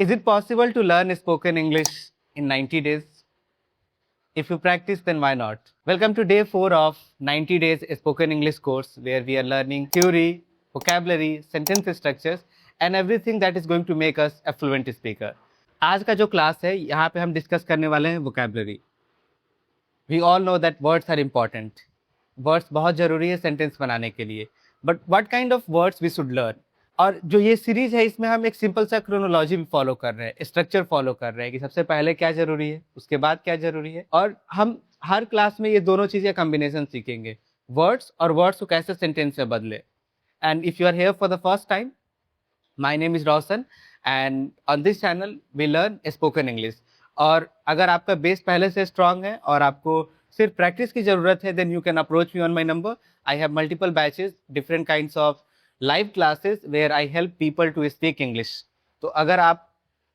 Is it possible to learn spoken English in 90 days? If you practice, then why not? Welcome to day 4 of 90 days spoken English course, where we are learning theory, vocabulary, sentence structures, and everything that is going to make us a fluent speaker. आज का जो class है यहाँ पे हम discuss करने वाले हैं vocabulary. We all know that words are important. Words बहुत ज़रूरी है सेंटेंस बनाने के लिए. But what kind of words we should learn? और जो ये सीरीज है इसमें हम एक सिंपल सा क्रोनोलॉजी भी फॉलो कर रहे हैं, स्ट्रक्चर फॉलो कर रहे हैं कि सबसे पहले क्या जरूरी है, उसके बाद क्या जरूरी है, और हम हर क्लास में ये दोनों चीजें कॉम्बिनेशन सीखेंगे, वर्ड्स और वर्ड्स को कैसे सेंटेंस में बदले. And if you are here for the first time, my name is Roshan and on this channel we learn spoken English. और अगर आपका बेस पहले से स्ट्रांग है और आपको सिर्फ प्रैक्टिस की जरूरत है, then you can approach me on my number. I have multiple batches, different kinds of live classes where I help people to speak English. तो अगर आप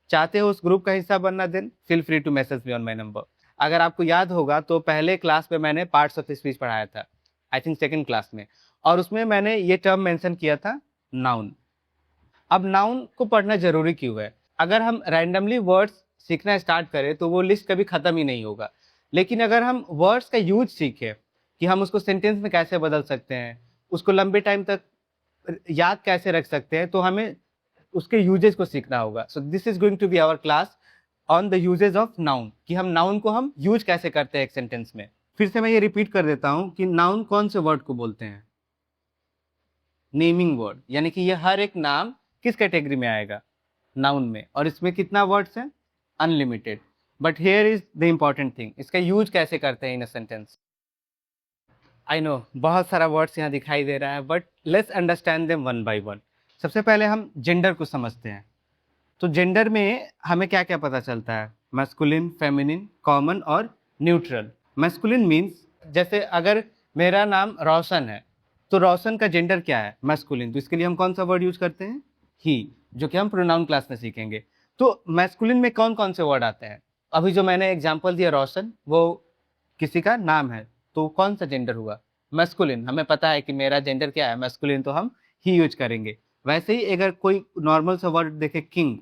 चाहते हो उस ग्रुप का हिस्सा बनना, then feel free to message me on my number. अगर आपको याद होगा तो पहले क्लास में मैंने पार्ट्स ऑफ स्पीच पढ़ाया था, आई थिंक सेकेंड क्लास में, और उसमें मैंने ये टर्म मेंशन किया था, नाउन. अब नाउन को पढ़ना जरूरी क्यों है? अगर हम रैंडमली वर्ड्स सीखना स्टार्ट करें तो वो लिस्ट कभी ख़त्म ही नहीं होगा. लेकिन अगर हम वर्ड्स का यूज सीखें कि हम उसको सेंटेंस में कैसे बदल सकते हैं, उसको लंबे टाइम तक याद कैसे रख सकते हैं, तो हमें उसके यूजेस को सीखना होगा. So this is going to be our class on the uses of noun, कि हम नाउन को हम यूज कैसे करते हैं एक सेंटेंस में. फिर से मैं ये रिपीट कर देता हूं कि नाउन कौन से वर्ड को बोलते हैं? Naming word. यानी कि ये हर एक नाम किस कैटेगरी में आएगा? नाउन में. और इसमें कितना वर्ड्स हैं? Unlimited. But here is the important thing, इसका यूज कैसे करते हैं इन अ सेंटेंस. आई नो बहुत सारा वर्ड्स यहाँ दिखाई दे रहा है, but let's understand them one by one. सबसे पहले हम जेंडर को समझते हैं. तो जेंडर में हमें क्या क्या पता चलता है? मैस्कुलिन, फेमिनिन, कॉमन और न्यूट्रल. मैस्कुलिन मीन्स, जैसे अगर मेरा नाम रोशन है तो रोशन का जेंडर क्या है? मैस्कुलिन. तो इसके लिए हम कौन सा वर्ड यूज करते हैं? ही, जो कि हम प्रोनाउन क्लास में सीखेंगे. तो मैस्कुलिन में कौन कौन से वर्ड आते हैं? अभी जो मैंने एग्जाम्पल दिया रोशन, वो किसी का नाम है, तो कौन सा जेंडर हुआ? मैस्कुलिन. हमें पता है कि मेरा जेंडर क्या है, मैस्कुलिन, तो हम ही यूज करेंगे. वैसे ही अगर कोई नॉर्मल सा वर्ड देखे, किंग,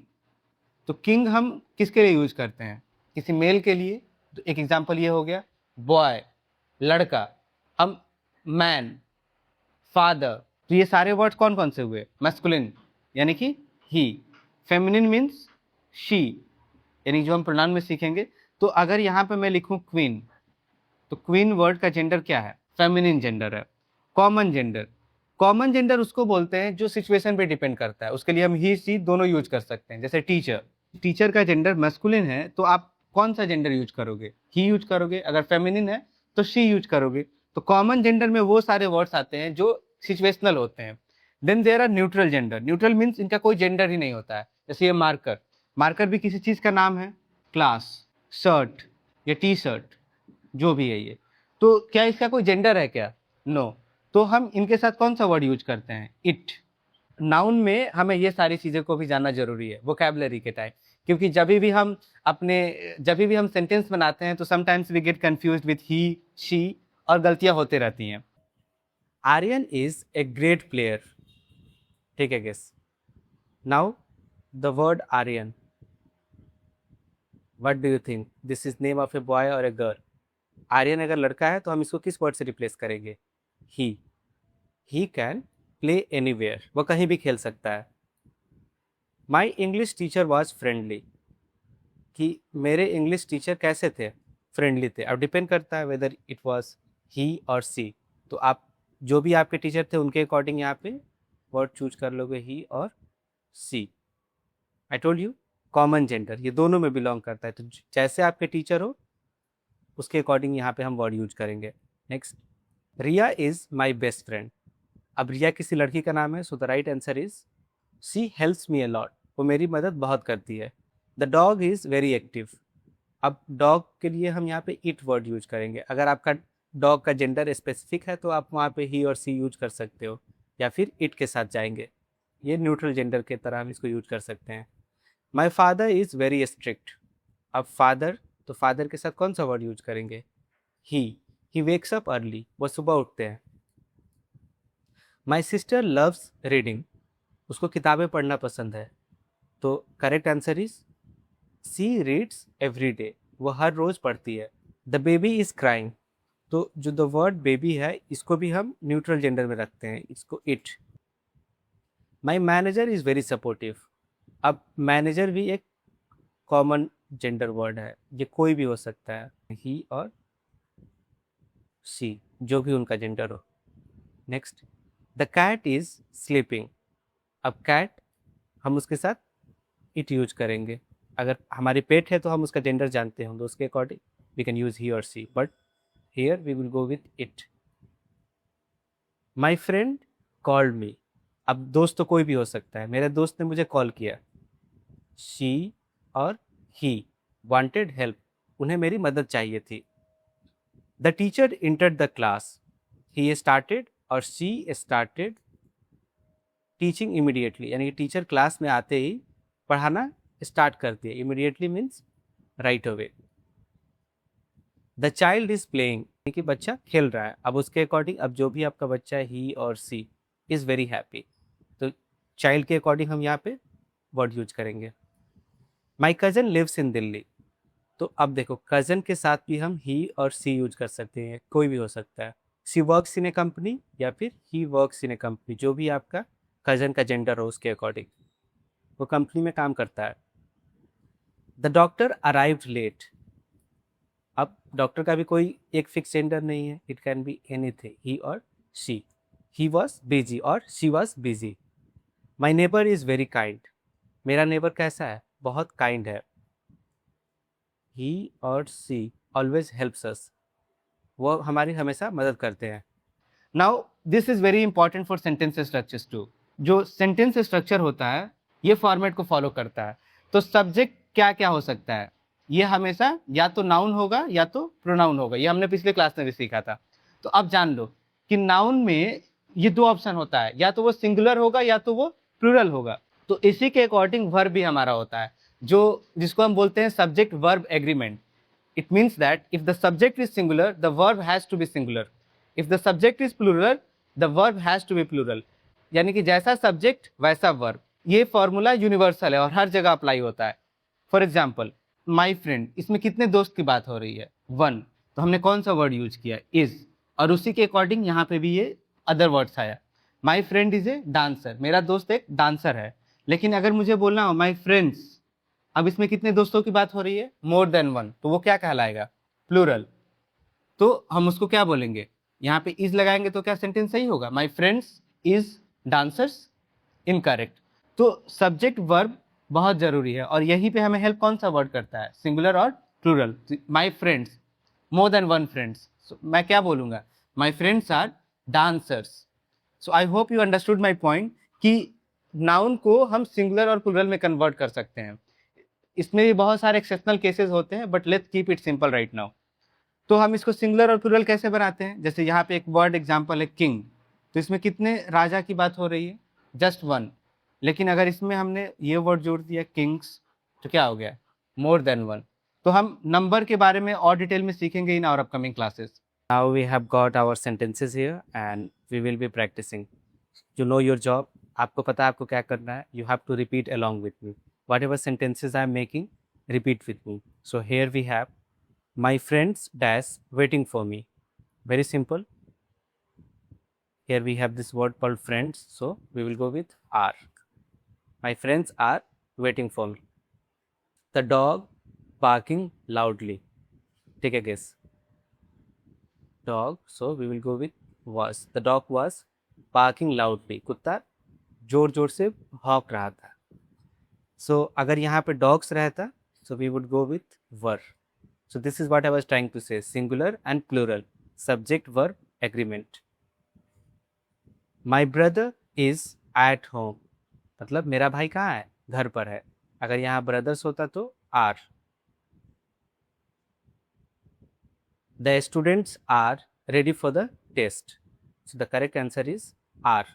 तो किंग हम किसके लिए यूज करते हैं? किसी मेल के लिए. तो एक एग्जांपल ये हो गया, बॉय, लड़का. अब मैन, फादर. तो ये सारे वर्ड कौन कौन से हुए? मैस्कुलिन, यानी कि ही. फेमिनिन मीन्स शी, यानी जो हम प्रोनाउन में सीखेंगे. तो अगर यहाँ पे मैं लिखूं क्वीन, तो क्वीन वर्ड का जेंडर क्या है? फेमिनिन जेंडर है. Common gender. कॉमन जेंडर उसको बोलते हैं जो सिचुएशन पे डिपेंड करता है. उसके लिए हम ही सी दोनों यूज कर सकते हैं. जैसे टीचर, टीचर का जेंडर मैस्कुलिन है, तो आप कौन सा जेंडर यूज करोगे? ही यूज करोगे. अगर फेमिनिन है तो शी यूज करोगे. तो कॉमन जेंडर में वो सारे वर्ड्स आते हैं जो सिचुएशनल होते हैं. Then there are neutral gender. Neutral means इनका कोई जेंडर ही नहीं होता है. जैसे ये मार्कर, मार्कर भी किसी चीज का नाम है. क्लास, शर्ट या टी शर्ट, जो भी है ये. तो क्या इसका कोई जेंडर है क्या? नो. तो हम इनके साथ कौन सा वर्ड यूज करते हैं? इट. नाउन में हमें ये सारी चीज़ों को भी जानना जरूरी है वोकैबुलरी के टाइम, क्योंकि जब भी हम सेंटेंस बनाते हैं तो sometimes we get confused with he, she, और गलतियां होते रहती हैं. Aryan is a great player. ठीक है guess. Now the word Aryan, what do you think? This is name of a boy और ए गर्ल. आर्यन अगर लड़का है तो हम इसको किस वर्ड से रिप्लेस करेंगे? ही. ही कैन प्ले एनीवेयर, वो कहीं भी खेल सकता है. My English teacher was friendly, कि मेरे इंग्लिश टीचर कैसे थे? फ्रेंडली थे. अब डिपेंड करता है वेदर इट वॉज ही और सी. तो आप जो भी आपके टीचर थे उनके अकॉर्डिंग यहाँ पे वर्ड चूज कर लोगे, ही और she. I told you common gender ये दोनों में बिलोंग करता है. तो जैसे आपके टीचर हो उसके अकॉर्डिंग यहाँ पे हम वर्ड यूज करेंगे. Next, Riya is my best friend. अब रिया किसी लड़की का नाम है, so the right answer is she helps me a lot. वो मेरी मदद बहुत करती है. The dog is very active. अब डॉग के लिए हम यहाँ पे इट वर्ड यूज करेंगे. अगर आपका डॉग का जेंडर स्पेसिफिक है तो आप वहाँ पे ही और सी यूज कर सकते हो, या फिर इट के साथ जाएंगे. ये न्यूट्रल जेंडर के तरह हम इसको यूज कर सकते हैं. My father is very strict. अब फादर, तो फादर के साथ कौन सा वर्ड यूज करेंगे? ही वेक्स अप अर्ली, वो सुबह उठते हैं. My sister loves reading. उसको किताबें पढ़ना पसंद है. तो correct answer is she reads every day, वो हर रोज पढ़ती है। द बेबी इज क्राइंग, तो जो द वर्ड बेबी है इसको भी हम न्यूट्रल जेंडर में रखते हैं, इसको it. My manager is very supportive, अब मैनेजर भी एक कॉमन जेंडर वर्ड है, ये कोई भी हो सकता है, ही और शी, जो भी उनका जेंडर हो। Next, the cat is sleeping, अब कैट हम उसके साथ इट यूज करेंगे, अगर हमारी पेट है तो हम उसका जेंडर जानते हैं तो उसके according we can use he और she, but here we will go with it. My friend called me, अब दोस्त तो कोई भी हो सकता है, मेरे दोस्त ने मुझे कॉल किया। शी और ही वांटेड हेल्प, उन्हें मेरी मदद चाहिए थी। The teacher entered the class, he started और शी स्टार्टेड टीचिंग इमीडिएटली, यानी कि टीचर क्लास में आते ही पढ़ाना स्टार्ट कर दिया। Immediately means right away. The child is playing, यानी कि बच्चा खेल रहा है, अब उसके अकॉर्डिंग अब जो भी आपका बच्चा है ही और सी इज वेरी हैप्पी, तो चाइल्ड के अकॉर्डिंग हम यहाँ पे वर्ड यूज करेंगे। My cousin lives in Delhi, तो अब देखो कजन के साथ भी हम ही और सी यूज कर सकते हैं, कोई भी हो सकता है। सी वर्क्स इन ए कंपनी या फिर he works in A company, जो भी आपका कजन का जेंडर हो उसके अकॉर्डिंग, वो कंपनी में काम करता है। द डॉक्टर अराइव्ड लेट, अब डॉक्टर का भी कोई एक फिक्स जेंडर नहीं है, इट कैन बी एनीथिंग, ही और शी। ही वॉज बिजी और she was busy. My neighbour is very kind, मेरा नेबर कैसा है, बहुत काइंड है। ही और सी ऑलवेज हेल्प्स अस, वो हमारी हमेशा मदद करते हैं। Now this is very important for sentence structures too. जो सेंटेंस स्ट्रक्चर होता है ये फॉर्मेट को फॉलो करता है। तो सब्जेक्ट क्या क्या हो सकता है, ये हमेशा या तो नाउन होगा या तो प्रोनाउन होगा, ये हमने पिछले क्लास में भी सीखा था। तो अब जान लो कि नाउन में ये दो ऑप्शन होता है, या तो वो सिंगुलर होगा या तो वो प्लूरल होगा। तो इसी के अकॉर्डिंग वर्ब भी हमारा होता है, जो जिसको हम बोलते हैं subject verb agreement. It means that if the subject is singular, the verb has to be singular. If the subject is plural, the verb has to be plural. यानी कि जैसा सब्जेक्ट वैसा वर्ब, ये फॉर्मूला यूनिवर्सल है और हर जगह apply होता है। फॉर एग्जाम्पल माई फ्रेंड, इसमें कितने दोस्त की बात हो रही है, वन, तो हमने कौन सा वर्ड यूज किया, इज, और उसी के अकॉर्डिंग यहाँ पे भी ये अदर वर्ड्स आया। My friend is a dancer, मेरा दोस्त एक डांसर है। लेकिन अगर मुझे बोलना हो माई फ्रेंड्स, अब इसमें कितने दोस्तों की बात हो रही है, मोर देन वन, तो वो क्या कहलाएगा, प्लूरल। तो हम उसको क्या बोलेंगे, यहाँ पे इज लगाएंगे तो क्या सेंटेंस सही होगा, my friends is dancers, incorrect. तो सब्जेक्ट वर्ब बहुत जरूरी है, और यहीं पे हमें हेल्प कौन सा वर्ड करता है, सिंगुलर और plural. My friends, more than one friends, मैं क्या बोलूँगा, my friends are dancers. So I hope you understood my point कि नाउन को हम सिंगुलर और प्लूरल में कन्वर्ट कर सकते हैं। इसमें भी बहुत सारे एक्सेप्शनल केसेस होते हैं, but let's keep it simple right now. तो हम इसको सिंगुलर और प्लूरल कैसे बनाते हैं, जैसे यहाँ पे एक वर्ड एग्जांपल है किंग, तो इसमें कितने राजा की बात हो रही है, जस्ट वन। लेकिन अगर इसमें हमने ये वर्ड जोड़ दिया किंग्स, तो क्या हो गया, मोर देन वन। तो हम नंबर के बारे में और डिटेल में सीखेंगे in our upcoming classes. Now we have got our sentences here and we will be practicing. You know your job. आपको पता है आपको क्या करना है. You have to repeat along with me. Whatever sentences I am making, repeat with me. So here we have my friends dash waiting for me. Very simple. Here we have this word called friends. So we will go with are. My friends are waiting for me. The dog barking loudly. Take a guess. Dog, so we will go with was. The dog was barking loudly. कुत्ता जोर जोर से भौंक रहा था. So अगर यहाँ पे dogs रहता, so we would go with were. So this is what I was trying to say. Singular and plural. Subject verb agreement. My brother is at home. मतलब मेरा भाई कहाँ है, घर पर है. अगर यहाँ brothers होता तो are. The students are ready for the test. So the correct answer is are.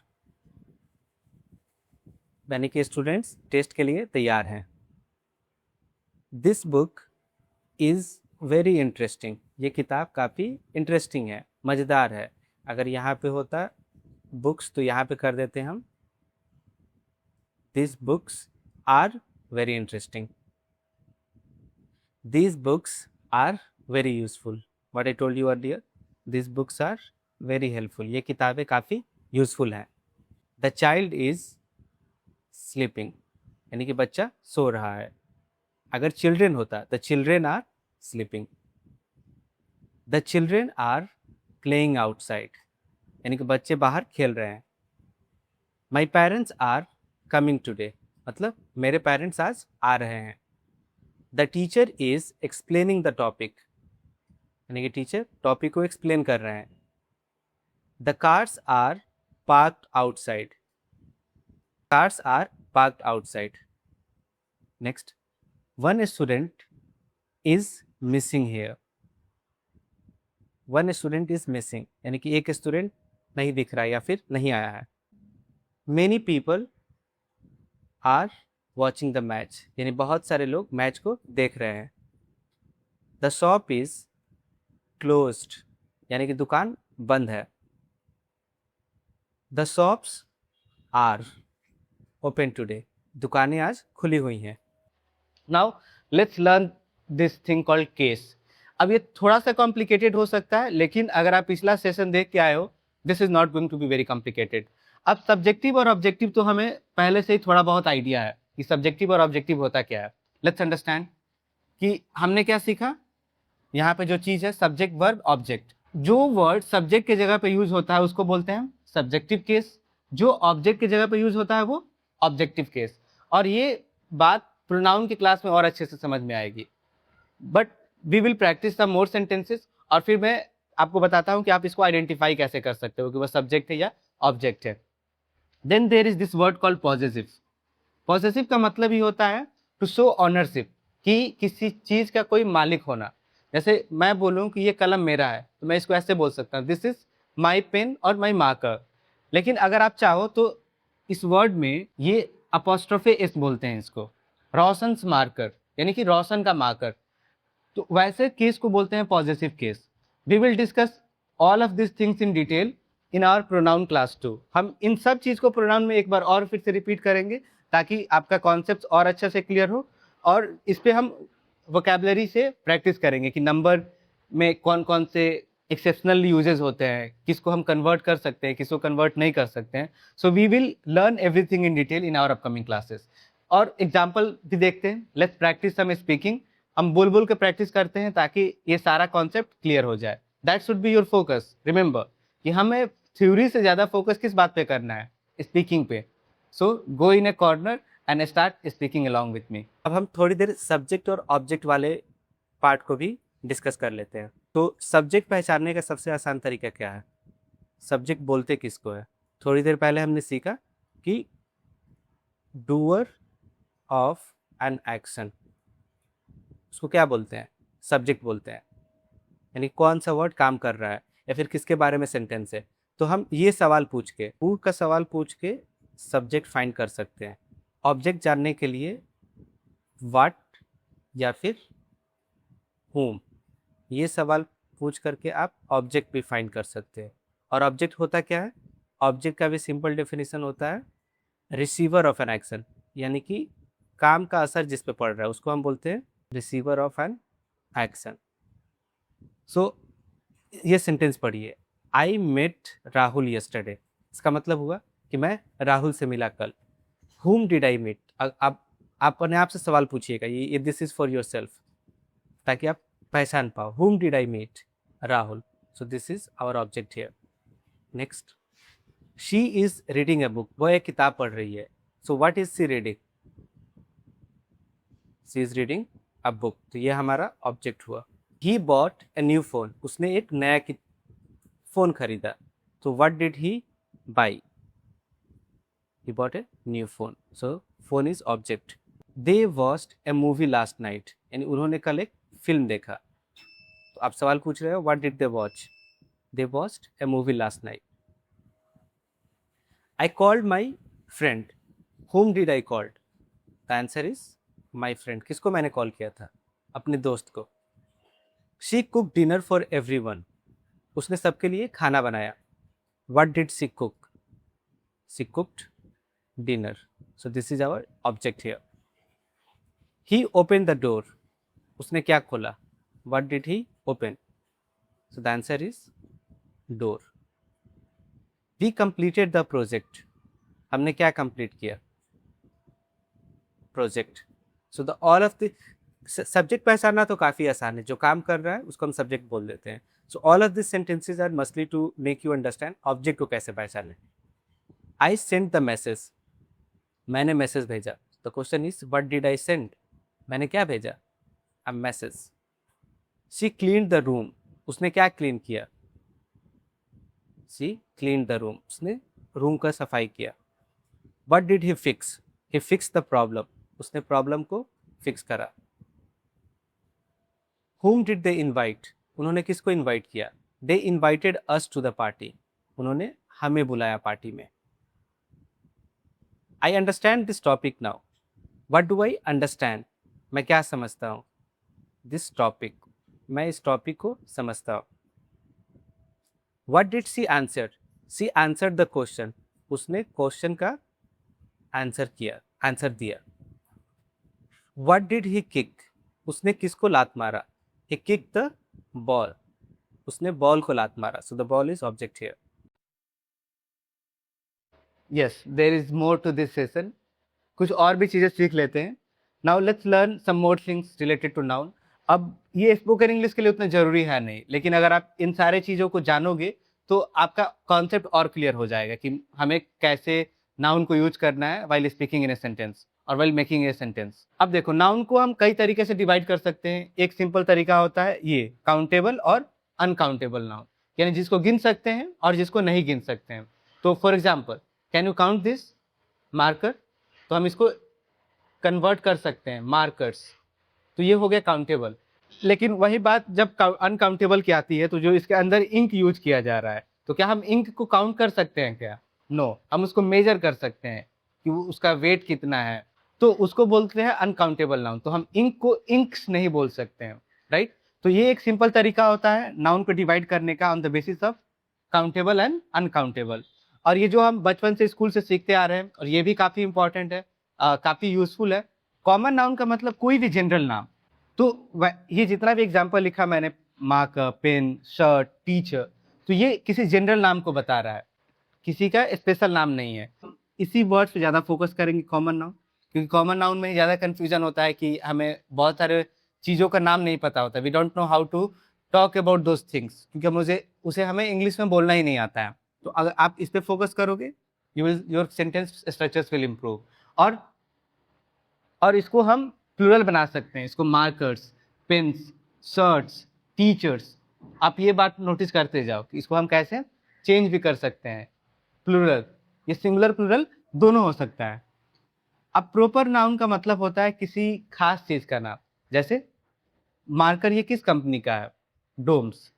यानी कि स्टूडेंट्स टेस्ट के लिए तैयार हैं. This book is very interesting. ये किताब काफ़ी इंटरेस्टिंग है, मज़ेदार है. अगर यहाँ पे होता बुक्स तो यहाँ पे कर देते हम These books are very interesting. These books are very useful. What I told you earlier, these books are very helpful. ये किताबें काफ़ी useful हैं. The child is sleeping, यानी कि बच्चा सो रहा है. अगर children होता, the children are sleeping. The children are playing outside, यानी कि बच्चे बाहर खेल रहे हैं. My parents are coming today, मतलब मेरे पेरेंट्स आज आ रहे हैं. The teacher is explaining the topic, यानी कि टीचर टॉपिक को एक्सप्लेन कर रहे हैं. The cars are parked outside. Cars are parked outside. Next, one student is missing here. One student is missing, यानी कि एक स्टूडेंट नहीं दिख रहा है या फिर नहीं आया है. Many people are watching the match, यानी बहुत सारे लोग मैच को देख रहे हैं. The shop is closed, यानी कि दुकान बंद है. The shops are open today, दुकानें आज खुली हुई हैं. Now let's learn this thing called case. अब ये थोड़ा सा कॉम्प्लिकेटेड हो सकता है, लेकिन अगर आप पिछला सेशन देख के आए हो, this is not going to be very complicated. अब सब्जेक्टिव और ऑब्जेक्टिव तो हमें पहले से ही थोड़ा बहुत आइडिया है कि सब्जेक्टिव और ऑब्जेक्टिव होता क्या है. लेट्स अंडरस्टैंड कि हमने क्या सीखा. यहाँ पे जो चीज़ है सब्जेक्ट वर्ब ऑब्जेक्ट. जो वर्ड सब्जेक्ट के जगह पे यूज होता है उसको बोलते हैं सब्जेक्टिव केस. जो ऑब्जेक्ट की जगह पे यूज होता है वो ऑब्जेक्टिव केस. और ये बात प्रोनाउन की क्लास में और अच्छे से समझ में आएगी. But we will practice some more sentences और फिर मैं आपको बताता हूँ कि आप इसको आइडेंटिफाई कैसे कर सकते हो कि वह सब्जेक्ट है या ऑब्जेक्ट है. Then there is this word called possessive. Possessive का मतलब ही होता है टू शो ऑनरशिप, कि किसी चीज़ का कोई मालिक होना. जैसे मैं बोलूँ कि ये कलम मेरा है तो मैं इसको ऐसे बोल सकता हूँ, दिस इज माई पेन और माई मार्कर. लेकिन अगर आप चाहो तो इस वर्ड में ये अपोस्ट्रोफे एस बोलते हैं इसको, रोशंस मार्कर, यानी कि रोशन का मार्कर. तो वैसे केस को बोलते हैं possessive case. We will discuss all of this things in detail in our pronoun class 2. हम इन सब चीज़ को प्रोनाउन में एक बार और फिर से रिपीट करेंगे ताकि आपका कॉन्सेप्ट और अच्छे से क्लियर हो. और इस पे हम वोकैबुलरी से प्रैक्टिस करेंगे कि नंबर में कौन कौन से एक्सेप्शनल यूजेस होते हैं, किसको हम कन्वर्ट कर सकते हैं, किसको कन्वर्ट नहीं कर सकते हैं. So we will learn everything in detail in our upcoming classes. और एग्जाम्पल भी देखते हैं. Let's practice some speaking. हम बोल बोल के प्रैक्टिस करते हैं ताकि ये सारा कॉन्सेप्ट क्लियर हो जाए. That should be your focus. Remember कि हमें थ्योरी से ज़्यादा फोकस किस बात पे करना है, स्पीकिंग पे. So go in a corner and start speaking along with me. अब हम थोड़ी देर सब्जेक्ट और ऑब्जेक्ट वाले पार्ट को भी डिस्कस कर लेते हैं. तो सब्जेक्ट पहचानने का सबसे आसान तरीका क्या है, सब्जेक्ट बोलते किसको है. थोड़ी देर पहले हमने सीखा कि डूअर ऑफ एन एक्शन, उसको क्या बोलते हैं, सब्जेक्ट बोलते हैं. यानी कौन सा वर्ड काम कर रहा है या फिर किसके बारे में सेंटेंस है. तो हम ये सवाल पूछ के, हु का सवाल पूछ के सब्जेक्ट फाइंड कर सकते हैं. ऑब्जेक्ट जानने के लिए व्हाट या फिर whom, ये सवाल पूछ करके आप ऑब्जेक्ट भी फाइंड कर सकते हैं. और ऑब्जेक्ट होता क्या है, ऑब्जेक्ट का भी सिंपल डेफिनेशन होता है रिसीवर ऑफ एन एक्शन, यानी कि काम का असर जिस पे पड़ रहा है उसको हम बोलते हैं रिसीवर ऑफ एन एक्शन. सो ये सेंटेंस पढ़िए, आई मेट राहुल यस्टरडे. इसका मतलब हुआ कि मैं राहुल से मिला कल. whom डिड आई मीट, आप अपने आप से सवाल पूछिएगा, ये this is for yourself, ताकि आप पहचान पाओ. whom did I meet, Rahul. So this is our object here. Next, she is reading a book, वह एक किताब पढ़ रही है. So what is she reading, she is reading a book. तो ये हमारा ऑब्जेक्ट हुआ. He bought a new phone, उसने एक नया फोन खरीदा. तो what did he buy, he bought a new phone. So phone is object. They watched a movie last night, यानी उन्होंने कल एक फिल्म देखा. तो आप सवाल पूछ रहे हो what did they watch, they watched a movie last night. I called my friend, whom did I called, the answer is my friend. किसको मैंने कॉल किया था, अपने दोस्त को. She cooked dinner for everyone, उसने सबके लिए खाना बनाया. What did she cook, she cooked dinner. So this is our object here. He open the door, उसने क्या खोला, what did he open, so the answer is door. We completed the project, हमने क्या कंप्लीट किया, project. So the all of the subject पहचानना तो काफ़ी आसान है, जो काम कर रहा है उसको हम सब्जेक्ट बोल देते हैं। So all of this sentences are mostly to make you understand object को कैसे पहचाने। आई सेंड द मैसेज, मैंने मैसेज भेजा। The question is what did I send, मैंने क्या भेजा, a message. She clean the room, उसने क्या क्लीन किया, शी क्लीन द रूम, उसने रूम का सफाई किया। What did he fix, he fix the problem, उसने प्रॉब्लम को फिक्स करा। whom did they invite, उन्होंने किसको इनवाइट किया, they invited us to the party, उन्होंने हमें बुलाया पार्टी में। I understand this topic now, what do I understand, मैं क्या समझता हूँ, this topic, मैं इस टॉपिक को समझता हूँ। What did she answer, she answered the question, उसने क्वेश्चन का आंसर किया, आंसर दिया। What did he kick, उसने किसको लात मारा, he kicked the ball, उसने बॉल को लात मारा। So the ball is object here. Yes, there is more to this session. कुछ और भी चीज़ें सीख लेते हैं। Now let's learn some more things related to noun. अब ये स्पोकन इंग्लिश के लिए उतना ज़रूरी है नहीं, लेकिन अगर आप इन सारे चीज़ों को जानोगे तो आपका कॉन्सेप्ट और क्लियर हो जाएगा कि हमें कैसे नाउन को यूज करना है while speaking in a sentence और वाइल मेकिंग ए सेंटेंस। अब देखो, नाउन को हम कई तरीके से डिवाइड कर सकते हैं। एक सिंपल तरीका होता है ये काउंटेबल और अनकाउंटेबल नाउन, यानी जिसको गिन सकते हैं और जिसको नहीं गिन सकते हैं। तो for example, can you count this marker, तो हम इसको कन्वर्ट कर सकते हैं मार्कर्स, तो ये हो गया काउंटेबल। लेकिन वही बात जब अनकाउंटेबल की आती है, तो जो इसके अंदर इंक यूज किया जा रहा है, तो क्या हम इंक को काउंट कर सकते हैं क्या? नो, हम उसको मेजर कर सकते हैं कि वो उसका वेट कितना है, तो उसको बोलते हैं अनकाउंटेबल नाउन। तो हम इंक को इंक्स नहीं बोल सकते हैं, राइट। तो ये एक सिंपल तरीका होता है नाउन को डिवाइड करने का on the basis of countable and uncountable. और ये जो हम बचपन से स्कूल से सीखते आ रहे हैं, और ये भी काफ़ी इंपॉर्टेंट है, काफ़ी यूजफुल है। कॉमन नाउन का मतलब कोई भी जनरल नाम। तो ये जितना भी एग्जाम्पल लिखा मैंने, मार्कर, पेन, शर्ट, टीचर, तो ये किसी जनरल नाम को बता रहा है, किसी का स्पेशल नाम नहीं है। इसी वर्ड पे ज़्यादा फोकस करेंगे कॉमन नाउन, क्योंकि कॉमन नाउन में ज़्यादा कन्फ्यूजन होता है कि हमें बहुत सारे चीज़ों का नाम नहीं पता होता। We don't know how to talk about those things, क्योंकि उसे हमें इंग्लिश में बोलना ही नहीं आता है। तो अगर आप इस पर फोकस करोगे, your sentence structures will improve. और इसको हम प्लूरल बना सकते हैं, इसको मार्कर्स, पेन्स, शर्ट्स, टीचर्स। आप ये बात नोटिस करते जाओ कि इसको हम कैसे चेंज भी कर सकते हैं। प्लूरल, ये सिंगुलर प्लूरल दोनों हो सकता है। अब प्रॉपर नाउन का मतलब होता है किसी खास चीज़ का नाम। जैसे मार्कर, ये किस कंपनी का है? डोम्स।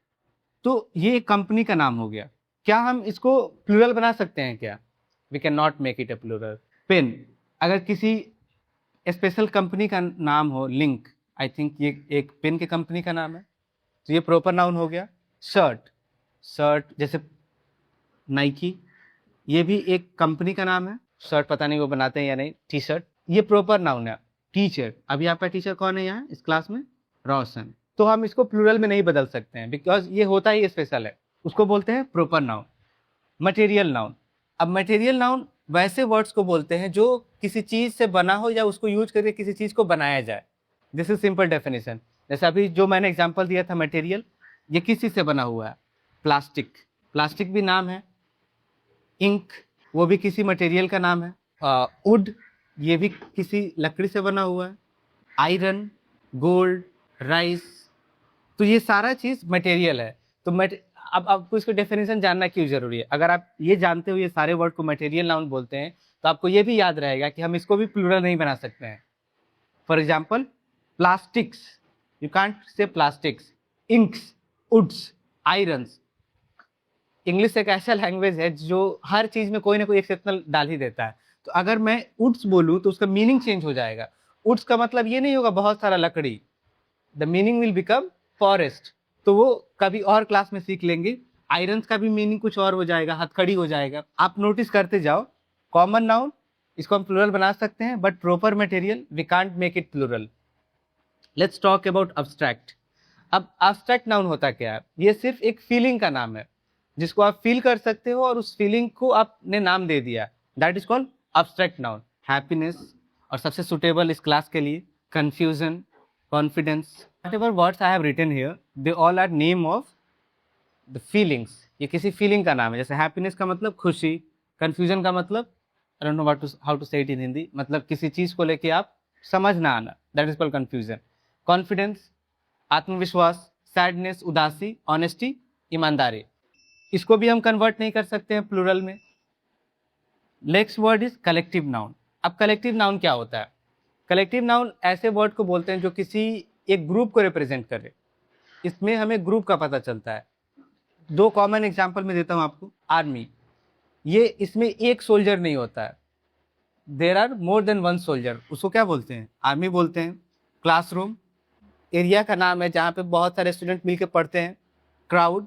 तो ये एक कंपनी का नाम हो गया। क्या हम इसको प्लूरल बना सकते हैं क्या? We can not make it a plural. Pen, अगर किसी स्पेशल कंपनी का नाम हो, लिंक, आई थिंक ये एक पेन के कंपनी का नाम है, तो ये प्रॉपर नाउन हो गया। शर्ट, जैसे नाइकी, ये भी एक कंपनी का नाम है। शर्ट पता नहीं वो बनाते हैं या नहीं, टी शर्ट, ये प्रॉपर नाउन है। टीचर, अभी आपका टीचर कौन है यहाँ इस क्लास में? रोशन। तो हम इसको प्लूरल में नहीं बदल सकते हैं, बिकॉज ये होता ही स्पेशल है, उसको बोलते हैं प्रॉपर नाउन। मटेरियल नाउन, अब मटेरियल नाउन वैसे वर्ड्स को बोलते हैं जो किसी चीज़ से बना हो या उसको यूज करके किसी चीज़ को बनाया जाए। This is simple definition. जैसे अभी जो मैंने एग्जांपल दिया था मटेरियल, ये किस चीज़ से बना हुआ है? प्लास्टिक भी नाम है। इंक, वो भी किसी मटेरियल का नाम है। वुड, ये भी किसी लकड़ी से बना हुआ है। आयरन, गोल्ड, राइस, तो ये सारा चीज़ मटेरियल है। तो अब आपको इसको डेफिनेशन जानना क्यों जरूरी है? अगर आप ये जानते हो ये सारे वर्ड को मटेरियल नाउन बोलते हैं, तो आपको ये भी याद रहेगा कि हम इसको भी प्लूरल नहीं बना सकते हैं। For example, plastics, you can't say plastics. Inks, woods, irons. English एक ऐसा लैंग्वेज है जो हर चीज़ में कोई ना कोई एक्सेप्शनल डाल ही देता है। तो अगर मैं वुड्स बोलूँ तो उसका मीनिंग चेंज हो जाएगा। वुड्स का मतलब ये नहीं होगा बहुत सारा लकड़ी, the meaning will become forest. तो वो कभी और क्लास में सीख लेंगे। आयरन्स का भी मीनिंग कुछ और हो जाएगा, हथकड़ी हो जाएगा। आप नोटिस करते जाओ, कॉमन नाउन इसको हम प्लूरल बना सकते हैं, but proper material we can't make it plural. Let's talk about abstract. अब अब्स्ट्रैक्ट नाउन होता क्या है? ये सिर्फ एक फीलिंग का नाम है जिसको आप फील कर सकते हो और उस फीलिंग को आपने नाम दे दिया, that is called abstract noun. Happiness, और सबसे सुटेबल इस क्लास के लिए confusion, confidence, whatever words I have written here, they all are name of the feelings. ये किसी फीलिंग का नाम है। जैसे हैप्पीनेस का मतलब खुशी, कंफ्यूजन का मतलब I don't know what to how to say it in Hindi, मतलब किसी चीज को लेके आप समझ ना आना, that is called confusion. Confidence, आत्मविश्वास, सैडनेस, उदासी, ऑनेस्टी, ईमानदारी। इसको भी हम कन्वर्ट नहीं कर सकते हैं प्लूरल में। Next word is collective noun. अब कलेक्टिव नाउन क्या होता है? कलेक्टिव नाउन ऐसे वर्ड को बोलते हैं जो किसी एक ग्रुप को रिप्रेजेंट करे। इसमें हमें ग्रुप का पता चलता है। दो कॉमन एग्जांपल में देता हूं आपको। आर्मी, ये इसमें एक सोल्जर नहीं होता है, there are more than one soldier. उसको क्या बोलते हैं? आर्मी बोलते हैं। क्लासरूम एरिया का नाम है जहाँ पे बहुत सारे स्टूडेंट मिलकर पढ़ते हैं। क्राउड,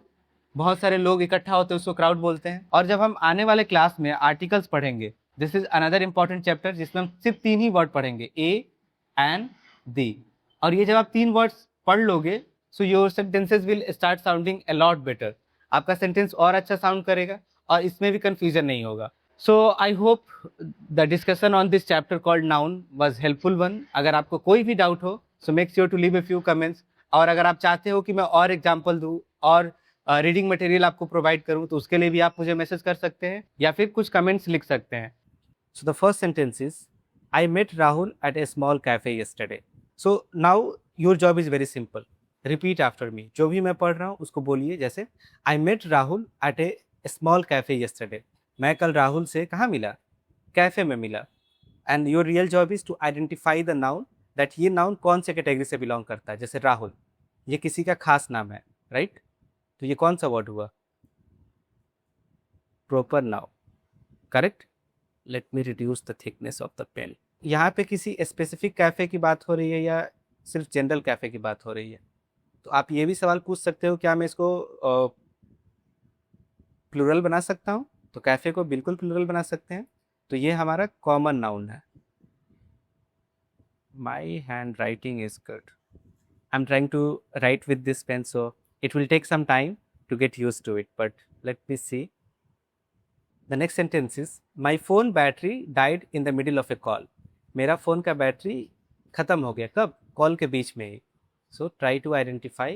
बहुत सारे लोग इकट्ठा होते हैं, उसको क्राउड बोलते हैं। और जब हम आने वाले क्लास में आर्टिकल्स पढ़ेंगे, this is another important chapter जिसमें हम सिर्फ 3 ही वर्ड पढ़ेंगे, ए एंड दी। और ये जब आप 3 वर्ड्स पढ़ लोगे, so your sentences will start sounding a lot better. आपका सेंटेंस और अच्छा साउंड करेगा और इसमें भी कंफ्यूजन नहीं होगा। So I hope the discussion on this chapter called noun was helpful one. अगर आपको कोई भी डाउट हो, so make sure to leave a few comments. और अगर आप चाहते हो कि मैं और एग्जाम्पल दूँ और रीडिंग मटेरियल आपको प्रोवाइड करूँ, तो उसके लिए भी आप मुझे मैसेज कर सकते हैं या फिर कुछ कमेंट्स लिख सकते हैं। So the first sentence is, I met Rahul at a small cafe yesterday. So now your job is very simple. Repeat after me. जो भी मैं पढ़ रहा हूँ उसको बोलिए। जैसे I met Rahul at a small cafe yesterday. मैं कल राहुल से कहाँ मिला? कैफे में मिला। And your real job is to identify the noun, that ये नाउन कौन से कैटेगरी से बिलोंग करता है। जैसे राहुल, ये किसी का खास नाम है, राइट? तो ये कौन सा वर्ड हुआ? Proper noun, correct? Let me reduce the thickness of the pen. यहाँ पे किसी स्पेसिफिक कैफ़े की बात हो रही है या सिर्फ जनरल कैफ़े की बात हो रही है? तो आप ये भी सवाल पूछ सकते हो, क्या मैं इसको प्लूरल बना सकता हूँ? तो कैफ़े को बिल्कुल प्लूरल बना सकते हैं। तो ये हमारा कॉमन नाउन है। My handwriting is good. I am trying to write with this pen, so it will take some time to get use to it, but let me see. The next sentence is, my phone battery died in the middle of a call. मेरा phone का battery ख़त्म हो गया। कब? Call के बीच में ही। So try to identify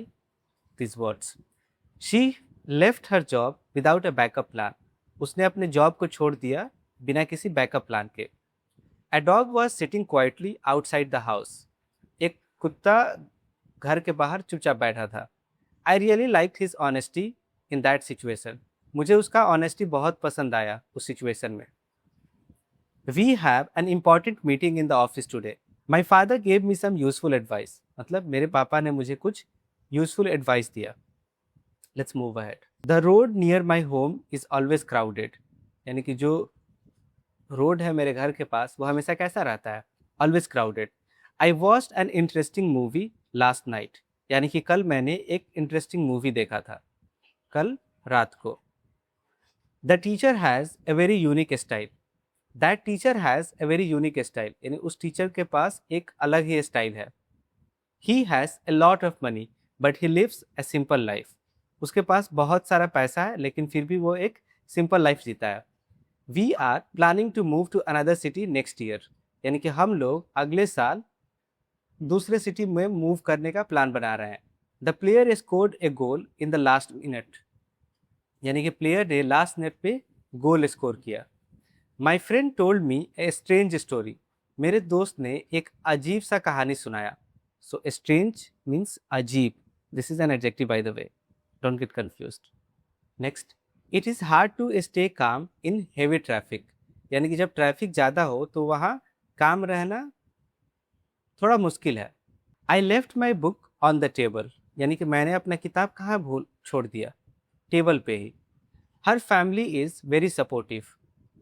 these words. She left her job without a backup plan. उसने अपने जॉब को छोड़ दिया बिना किसी बैकअप प्लान के। A dog was sitting quietly outside the house. एक कुत्ता घर के बाहर चुपचाप बैठा था। I really liked his honesty in that situation. मुझे उसका ऑनेस्टी बहुत पसंद आया उस सिचुएशन में। We have an important meeting in the office today. My father gave me some useful advice. मतलब मेरे पापा ने मुझे कुछ यूजफुल एडवाइस दिया। Let's move ahead. The road near my home is always crowded. यानी कि जो रोड है मेरे घर के पास वो हमेशा कैसा रहता है? Always crowded. I watched an interesting movie last night. यानी कि कल मैंने एक इंटरेस्टिंग मूवी देखा था, कल रात को। The teacher has a very unique style. That teacher has a very unique style. यानी उस टीचर के पास एक अलग ही स्टाइल है। He has a lot of money, but he lives a simple life. उसके पास बहुत सारा पैसा है लेकिन फिर भी वो एक सिंपल लाइफ जीता है। We are planning to move to another city next year. यानी कि हम लोग अगले साल दूसरे सिटी में मूव करने का प्लान बना रहे हैं। The player scored a goal in the last minute. यानी कि प्लेयर ने लास्ट मिनट पे गोल स्कोर किया। My friend told me a strange story. मेरे दोस्त ने एक अजीब सा कहानी सुनाया। सो स्ट्रेंज मीन्स अजीब। This is an adjective by the way, don't get confused. Next, it is hard to stay calm in heavy traffic. यानी कि जब ट्रैफिक ज़्यादा हो तो वहाँ काम रहना थोड़ा मुश्किल है। I left my book on the table. यानी कि मैंने अपना किताब कहाँ भूल छोड़ दिया? टेबल पे ही। Her family is very supportive.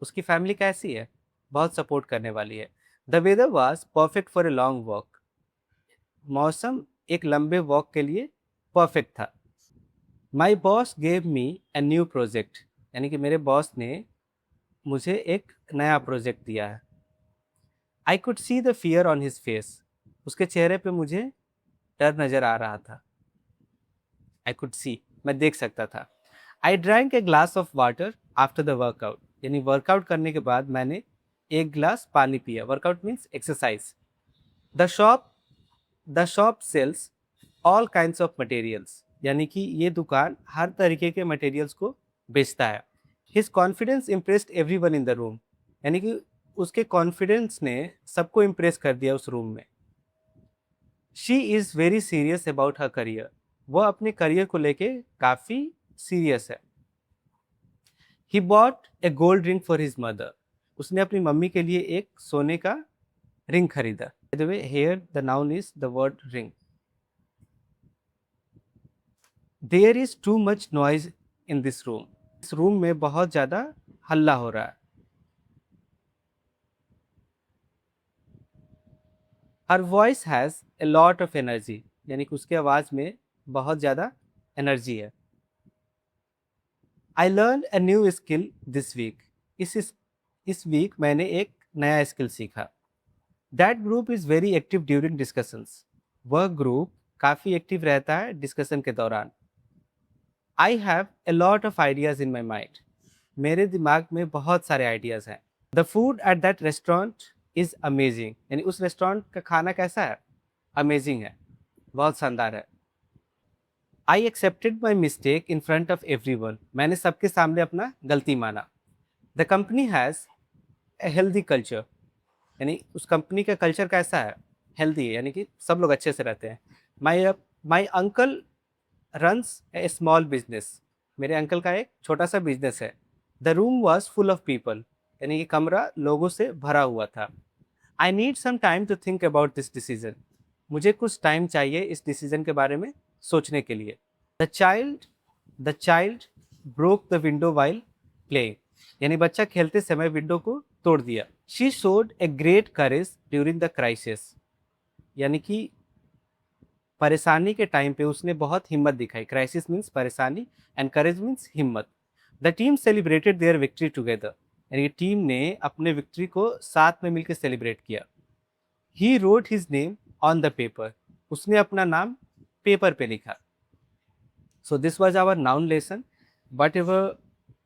उसकी फैमिली कैसी है? बहुत सपोर्ट करने वाली है। The weather was perfect for a long walk. मौसम एक लंबे वॉक के लिए परफेक्ट था। My boss gave me a new project. यानी कि मेरे बॉस ने मुझे एक नया प्रोजेक्ट दिया है। I could see the fear on his face. उसके चेहरे पे मुझे डर नज़र आ रहा था। आई कुड सी, मैं देख सकता था। I drank a glass of water after the workout, यानी वर्कआउट करने के बाद मैंने एक गिलास पानी पिया। Workout means exercise. The shop the shop sells all kinds of materials, यानी कि ये दुकान हर तरीके के मटेरियल्स को बेचता है। His confidence impressed every one in the room, यानी कि उसके कॉन्फिडेंस ने सबको इम्प्रेस कर दिया उस रूम में। She is very serious about her career, वह अपने करियर को लेके काफ़ी सीरियस है। ही bought A gold ring for his mother, उसने अपनी मम्मी के लिए एक सोने का रिंग खरीदा। By the way, here the noun is the word ring. There is too much noise in this room, इस रूम में बहुत ज़्यादा हल्ला हो रहा है। Her voice has a lot of energy, यानी कि उसकी आवाज़ में बहुत ज़्यादा एनर्जी है। I learn a new skill this week, इस वीक मैंने एक नया स्किल सीखा। That group is very active during discussions, वह ग्रुप काफ़ी एक्टिव रहता है डिस्कशन के दौरान। I have a lot of ideas in my mind, मेरे दिमाग में बहुत सारे आइडियाज़ हैं। The food at that restaurant is amazing, यानी उस रेस्टोरेंट का खाना कैसा है? अमेजिंग है, बहुत शानदार है। I accepted my mistake in front of every one, मैंने सबके सामने अपना गलती माना। The company has a healthy culture, यानी उस कंपनी का कल्चर कैसा है? हेल्दी है, यानी कि सब लोग अच्छे से रहते हैं। My uncle runs a small business, मेरे अंकल का एक छोटा सा बिजनेस है। The room was full of people, यानी कि कमरा लोगों से भरा हुआ था। I need some time to think about this decision, मुझे कुछ टाइम चाहिए इस डिसीजन के बारे में सोचने के लिए। The child broke the window while playing, यानी बच्चा खेलते समय विंडो को तोड़ दिया। She showed a great courage during the crisis, यानी कि परेशानी के टाइम पे उसने बहुत हिम्मत दिखाई। क्राइसिस मीन्स परेशानी एंड करेज मीन्स हिम्मत। The team celebrated their victory together, यानी टीम ने अपने विक्ट्री को साथ में मिलकर सेलिब्रेट किया। He wrote his name on the paper, उसने अपना नाम पेपर पे लिखा। So this was our noun lesson. Whatever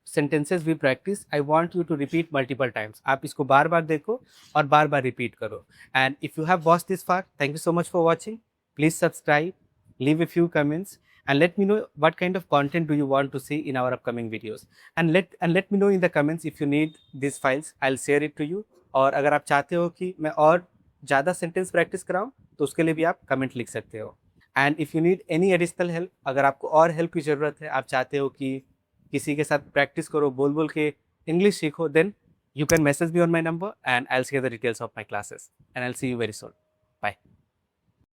sentences we practice, I want you to repeat multiple times. आप इसको बार बार देखो और बार बार रिपीट करो। And if you have watch this far, thank you so much for watching. Please subscribe, leave a few comments, and let me know what kind of content do you want to see in our upcoming videos. And let me know in the comments if you need these files. I'll share it to you. और अगर आप चाहते हो कि मैं और ज़्यादा sentence practice कराऊँ तो उसके लिए भी आप कमेंट लिख सकते हो। And if you need any additional help, अगर आपको और हेल्प की ज़रूरत है, आप चाहते हो कि किसी के साथ प्रैक्टिस करो, बोल बोल के इंग्लिश सीखो, then you can message me on my number and I'll share the details of my classes. And I'll see you very soon. Bye.